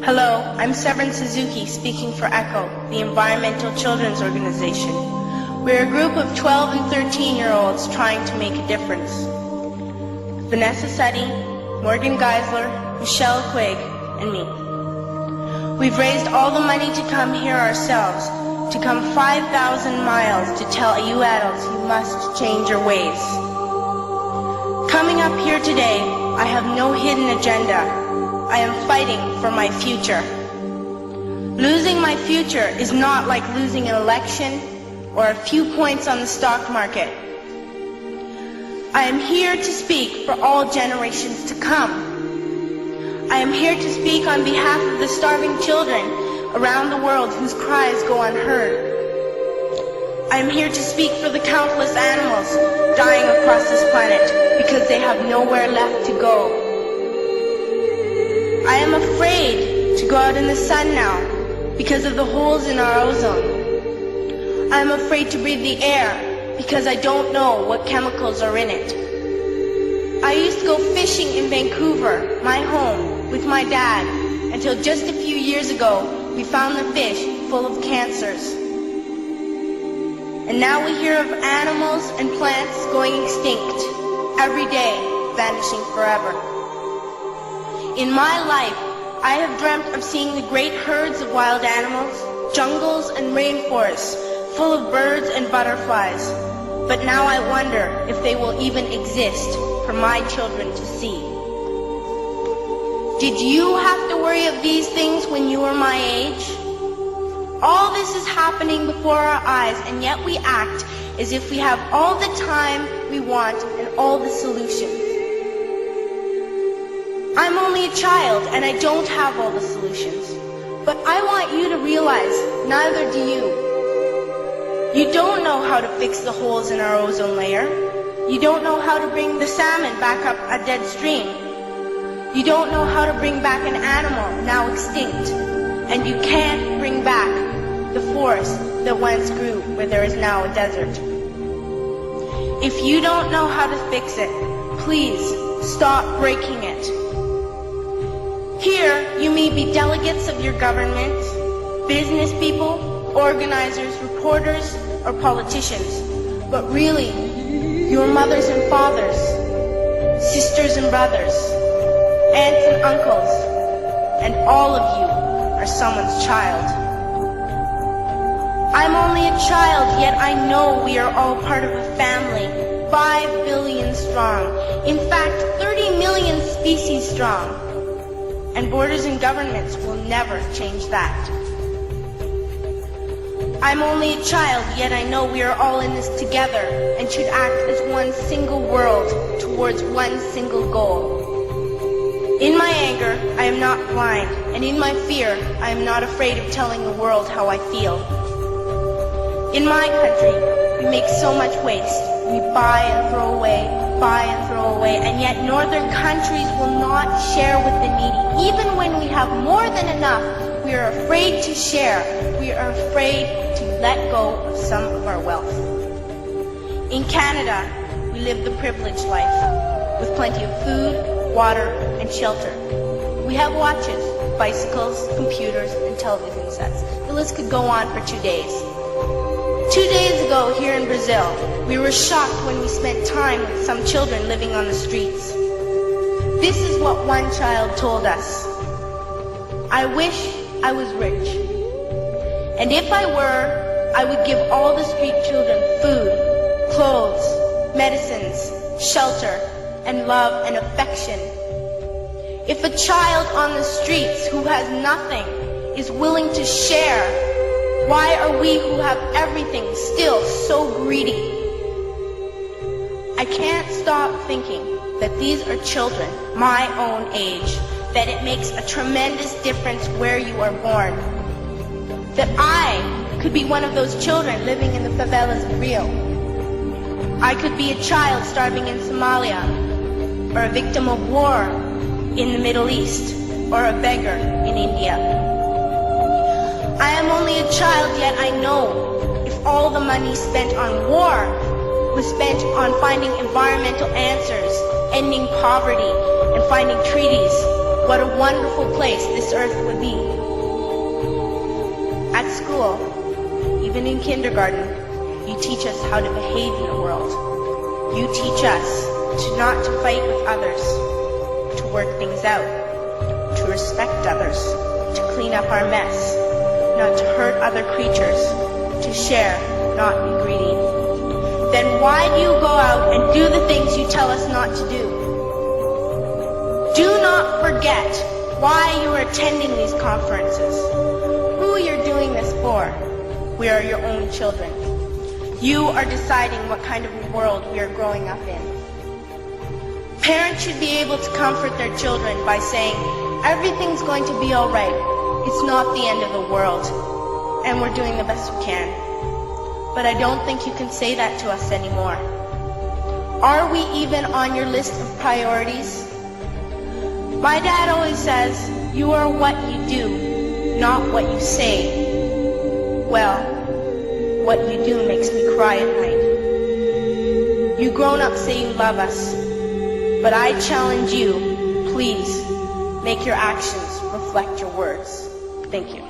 Hello, I'm Severin Suzuki speaking for ECHO, the Environmental Children's Organization. We're a group of 12 and 13-year-olds trying to make a difference. Vanessa Seti, Morgan Geisler, Michelle Quigg, and me. We've raised all the money to come here ourselves, to come 5,000 miles to tell you adults you must change your ways. Coming up here today, I have no hidden agenda. I am fighting for my future. Losing my future is not like losing an election or a few points on the stock market. I am here to speak for all generations to come. I am here to speak on behalf of the starving children around the world whose cries go unheard. I am here to speak for the countless animals dying across this planet because they have nowhere left to go. I am afraid to go out in the sun now because of the holes in our ozone. I am afraid to breathe the air because I don't know what chemicals are in it. I used to go fishing in Vancouver, my home, with my dad, until just a few years ago we found the fish full of cancers. And now we hear of animals and plants going extinct, every day vanishing forever. In my life, I have dreamt of seeing the great herds of wild animals, jungles and rainforests full of birds and butterflies. But now I wonder if they will even exist for my children to see. Did you have to worry of these things when you were my age? All this is happening before our eyes, and yet we act as if we have all the time we want and all the solutions. I'm only a child and I don't have all the solutions. But I want you to realize, neither do you. You don't know how to fix the holes in our ozone layer. You don't know how to bring the salmon back up a dead stream. You don't know how to bring back an animal now extinct. And you can't bring back the forest that once grew where there is now a desert. If you don't know how to fix it, please stop breaking it. Here, you may be delegates of your government, business people, organizers, reporters, or politicians, but really, your mothers and fathers, sisters and brothers, aunts and uncles, and all of you are someone's child. I'm only a child, yet I know we are all part of a family, 5 billion strong, in fact 30 million species strong. And borders and governments will never change that. I'm only a child, yet I know we are all in this together and should act as one single world towards one single goal. In my anger, I am not blind, and in my fear, I am not afraid of telling the world how I feel. In my country, we make so much waste. We buy and throw away, and yet northern countries will not share with the needy. Even when we have more than enough, we are afraid to share. We are afraid to let go of some of our wealth. In Canada, we live the privileged life, with plenty of food, water, and shelter. We have watches, bicycles, computers, and television sets. The list could go on for 2 days. 2 days ago, here in Brazil, we were shocked when we spent time with some children living on the streets. This is what one child told us. I wish I was rich. And if I were, I would give all the street children food, clothes, medicines, shelter, and love and affection. If a child on the streets who has nothing is willing to share, why are we who have everything still so greedy? I can't stop thinking that these are children my own age, that it makes a tremendous difference where you are born. That I could be one of those children living in the favelas of Rio. I could be a child starving in Somalia, or a victim of war in the Middle East, or a beggar in India. I am only a child, yet I know if all the money spent on war was spent on finding environmental answers, ending poverty, and finding treaties what a wonderful place this earth would be. At school, even in kindergarten, you teach us how to behave in the world. You teach us to not to fight with others, to work things out, to respect others, to clean up our mess, not to hurt other creatures, to share, not be greedy. Then why do you go out and do the things you tell us not to do? Do not forget why you are attending these conferences, who you're doing this for. We are your own children. You are deciding what kind of world we are growing up in. Parents should be able to comfort their children by saying, everything's going to be all right. It's not the end of the world, and we're doing the best we can. But I don't think you can say that to us anymore. Are we even on your list of priorities? My dad always says, you are what you do, not what you say. Well, what you do makes me cry at night. You grown-ups say you love us, but I challenge you, please, make your actions reflect your words. Thank you.